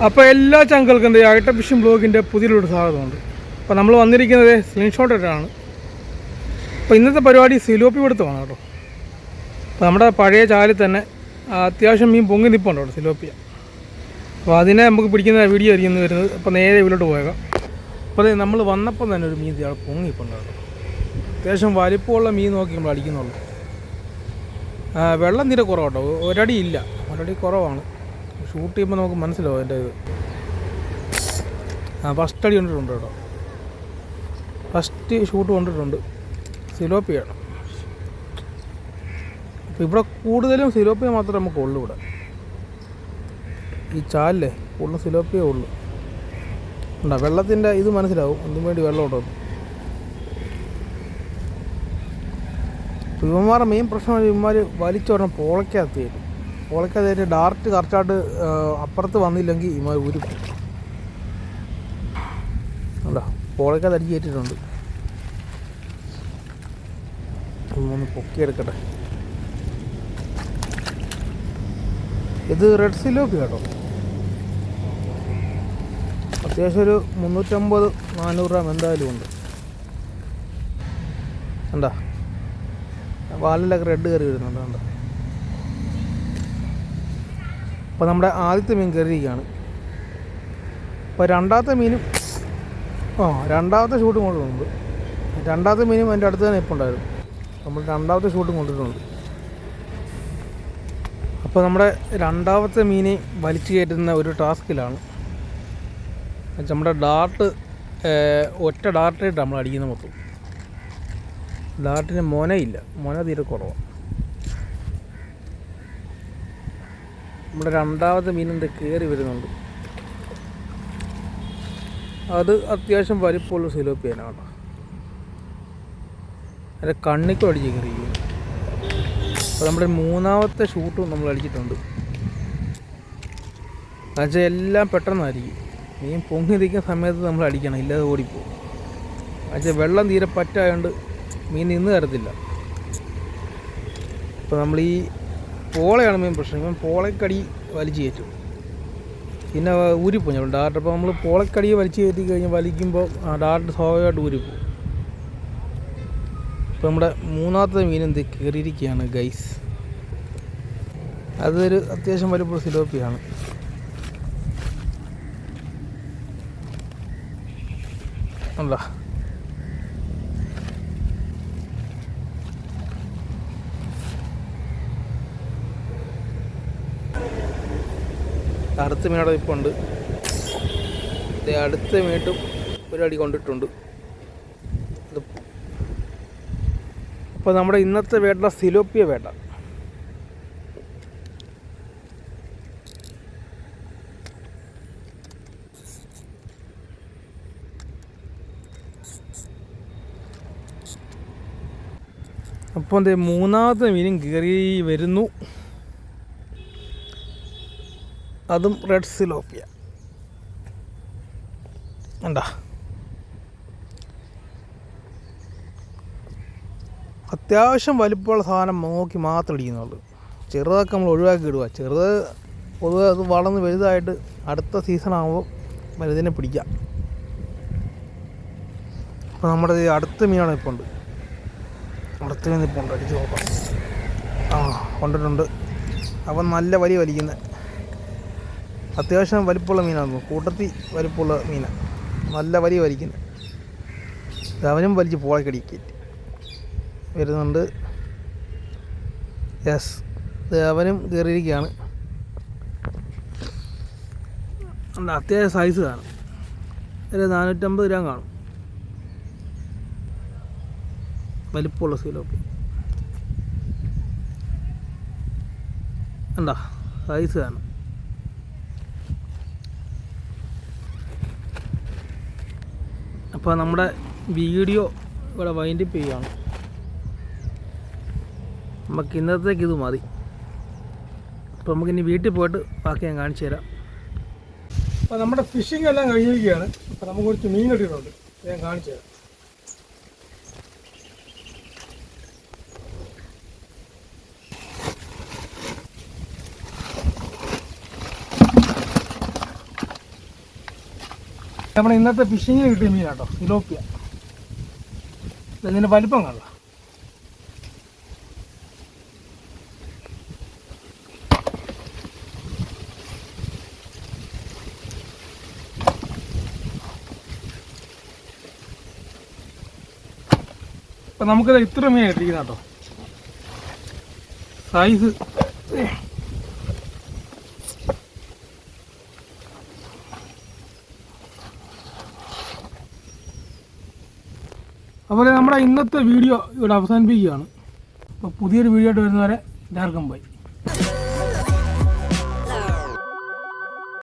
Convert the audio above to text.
അപ്പോൾ എല്ലാ ചങ്കൾക്കും ഐട്ടം ഫിഷിംഗ് ബ്ലോഗിൻ്റെ പുതിയൊരു സ്വാഗതമുണ്ട്. അപ്പോൾ നമ്മൾ വന്നിരിക്കുന്നത് സ്ക്രീൻഷോട്ട് ഇട്ടാണ്. അപ്പോൾ ഇന്നത്തെ പരിപാടി സിലോപ്പി പിടുത്തമാണ് കേട്ടോ. അപ്പോൾ നമ്മുടെ പഴയ ചാലിൽ തന്നെ അത്യാവശ്യം മീൻ പൊങ്ങി നിൽപ്പുണ്ട് കേട്ടോ, സിലോപ്പിയ. അപ്പോൾ അതിനെ നമുക്ക് പിടിക്കുന്ന വീഡിയോ ആയിരിക്കും വരുന്നത്. അപ്പോൾ നേരെ ഇതിലോട്ട് പോയേക്കാം. അപ്പോൾ അത് നമ്മൾ വന്നപ്പോൾ തന്നെ ഒരു മീൻ പൊങ്ങി നിൽപ്പുണ്ട് കേട്ടോ. അത്യാവശ്യം വലിപ്പമുള്ള മീൻ നോക്കി നമ്മൾ അടിക്കുന്നുള്ളൂ. വെള്ളം തീരെ കുറവാട്ടോ, ഒരടി ഇല്ല, ഒരടി കുറവാണ്. ഷൂട്ട് ചെയ്യുമ്പോൾ നമുക്ക് മനസ്സിലാവും അതിൻ്റെ ഇത്. ഫസ്റ്റ് അടി കൊണ്ടിട്ടുണ്ട് കേട്ടോ, ഫസ്റ്റ് ഷൂട്ട് കൊണ്ടിട്ടുണ്ട്. സിലോപ്പിയാണ്. അപ്പോൾ ഇവിടെ കൂടുതലും സിലോപ്പിയ മാത്രമേ നമുക്ക് ഉള്ളൂ. ഇവിടെ ഈ ചാലിലെ കൂടുതലും സിലോപ്പിയേ ഉള്ളൂ. ഉണ്ടോ വെള്ളത്തിൻ്റെ ഇത് മനസ്സിലാവും, അതിന് വേണ്ടി വെള്ളം ഉണ്ടോ. ഇവന്മാരുടെ മെയിൻ പ്രശ്നം ഇവന്മാർ വലിച്ചോടണം പോളയ്ക്കകത്ത് തരും. പോളയ്ക്കകത്ത് ഡാർട്ട് കറക്റ്റായിട്ട് അപ്പുറത്ത് വന്നില്ലെങ്കിൽ ഇവന്മാർ ഉരുക്കും. അല്ല പോളയ്ക്കകത്ത് അടിച്ച് കയറ്റിയിട്ടുണ്ട്. ഒന്ന് പൊക്കിയെടുക്കട്ടെ. ഇത് റെഡ് സിലോപ്പി കേട്ടോ. അത്യാവശ്യം ഒരു 350-400 ഗ്രാം എന്തായാലും ഉണ്ട്. എന്താ വാലിലൊക്കെ റെഡ് കയറി വരുന്നുണ്ട് കണ്ടോ. അപ്പോൾ നമ്മുടെ ആദ്യത്തെ മീൻ കയറിയിരിക്കുകയാണ്. അപ്പോൾ രണ്ടാമത്തെ മീനും രണ്ടാമത്തെ ഷൂട്ടും കൊണ്ടിട്ടുണ്ട്. രണ്ടാമത്തെ മീനും എൻ്റെ അടുത്ത് തന്നെ ഇപ്പോൾ ഉണ്ടായിരുന്നു. നമ്മൾ രണ്ടാമത്തെ ഷൂട്ടും കൊണ്ടിട്ടുണ്ട്. അപ്പോൾ നമ്മുടെ രണ്ടാമത്തെ മീനെ വലിച്ചു കയറ്റുന്ന ഒരു ടാസ്കിലാണ്. നമ്മുടെ ഡാർട്ട് ഒറ്റ ഡാർട്ടായിട്ട് നമ്മൾ അടിക്കുന്ന മൊത്തം. ഡാർട്ടിന് മൊനയില്ല, മൊന തീരെ കുറവാണ്. നമ്മുടെ രണ്ടാമത്തെ മീനിൻ്റെ കയറി വരുന്നുണ്ട്. അത് അത്യാവശ്യം വലിപ്പമുള്ള സിലോപ്പിയനാണ്. അതിൻ്റെ കണ്ണിക്കും അടിച്ച് കയറിയിരിക്കുന്നു. അപ്പോൾ നമ്മുടെ മൂന്നാമത്തെ ഷൂട്ടും നമ്മൾ അടിച്ചിട്ടുണ്ട്. എന്നുവെച്ചാൽ എല്ലാം പെട്ടെന്നായിരിക്കും. മീൻ പൊങ്ങി നിൽക്കുന്ന സമയത്ത് നമ്മൾ അടിക്കണം, ഇല്ലാതെ ഓടിപ്പോകും. എന്നുവെച്ചാൽ വെള്ളം തീരെ പറ്റായതുകൊണ്ട് മീൻ നിന്ന് തരത്തില്ല. ഇപ്പോൾ നമ്മൾ ഈ പോളയാണ് മെയിൻ പ്രശ്നം. ഇവൻ പോളക്കടി വലിച്ചു കയറ്റും, പിന്നെ ഊരിപ്പോകും നമ്മൾ ഡാർട്ട്. അപ്പോൾ നമ്മൾ പോളക്കടി വലിച്ചു കയറ്റി കഴിഞ്ഞാൽ വലിക്കുമ്പോൾ ഡാർട്ട് സ്വാഭാവികമായിട്ട് ഊരിപ്പോകും. ഇപ്പോൾ നമ്മുടെ മൂന്നാമത്തെ മീൻ എന്ത് കയറിയിരിക്കുകയാണ് ഗൈസ്. അതൊരു അത്യാവശ്യം വലിപ്പമുള്ള സിലോപ്പിയാണ്. അല്ല അടുത്ത മീനോടെ ഇപ്പോൾ ഉണ്ട്. അടുത്ത മീനും ഒരു അടി കൊണ്ടിട്ടുണ്ട്. അപ്പോൾ നമ്മുടെ ഇന്നത്തെ വേട്ട സിലോപ്പിയ വേട്ട. അപ്പോൾ എന്തേ മൂന്നാമത്തെ മീനും കയറി വരുന്നു. അതും റെഡ് സിലോപ്പിയ. എന്താ അത്യാവശ്യം വലിപ്പമുള്ള സാധനം നോക്കി മാത്രം അടിക്കുന്നുള്ളൂ. ചെറുതൊക്കെ നമ്മൾ ഒഴിവാക്കി ഇടുക. ചെറുത് പൊതുവെ അത് വളർന്ന് വലുതായിട്ട് അടുത്ത സീസണാകുമ്പോൾ വലുതിനെ പിടിക്കാം. അപ്പോൾ നമ്മുടെ അടുത്ത മീനാണ് ഇപ്പോൾ ഉണ്ട്. അടുത്ത മീൻ ഇപ്പോൾ ഉണ്ട്, അടിച്ച് നോക്കാം. കൊണ്ടിട്ടുണ്ട്. അപ്പം നല്ല വലിക്കുന്നത്. അത്യാവശ്യം വലിപ്പമുള്ള മീനാണ്, കൂട്ടത്തിൽ വലിപ്പമുള്ള മീനാണ്. നല്ല വലിക്കുന്നത്. അവനും വലിച്ച് പോളക്കടി കയറ്റി വരുന്നുണ്ട്. യെസ്, അവനും കയറിയിരിക്കുകയാണ്. അത്യാവശ്യം സൈസ് കാണും. ഒരു 450 ഗ്രാം കാണും വലിപ്പമുള്ള സിലോപ്പി. എന്താ സൈസ് കാണും. അപ്പോൾ നമ്മുടെ വീഡിയോ ഇവിടെ വൈൻഡപ്പ് ചെയ്യുകയാണ്. നമുക്ക് ഇന്നത്തേക്ക് ഇത് മതി. അപ്പോൾ നമുക്കിനി വീട്ടിൽ പോയിട്ട് ബാക്കി ഞാൻ കാണിച്ചു തരാം. അപ്പോൾ നമ്മുടെ ഫിഷിംഗ് എല്ലാം കഴിഞ്ഞിരിക്കുകയാണ്. അപ്പോൾ നമുക്ക് കുറച്ച് മീൻ കിട്ടിയിട്ടുണ്ട്, ഞാൻ കാണിച്ചു തരാം. നമ്മുടെ ഇന്നത്തെ ഫിഷിങ്ങിന് കിട്ടിയ മീനാട്ടോ, സിലോപ്പിയ. ഇതിൻ്റെ വലിപ്പം കാണാം. അപ്പം നമുക്കിത് ഇത്ര മീൻ കിട്ടിക്കുന്ന കേട്ടോ, സൈസ്. അതുപോലെ നമ്മുടെ ഇന്നത്തെ വീഡിയോ ഇവിടെ അവസാനിപ്പിക്കുകയാണ്. അപ്പോൾ പുതിയൊരു വീഡിയോ ആയിട്ട് വരുന്നവരെ എല്ലാവർക്കും ബൈ.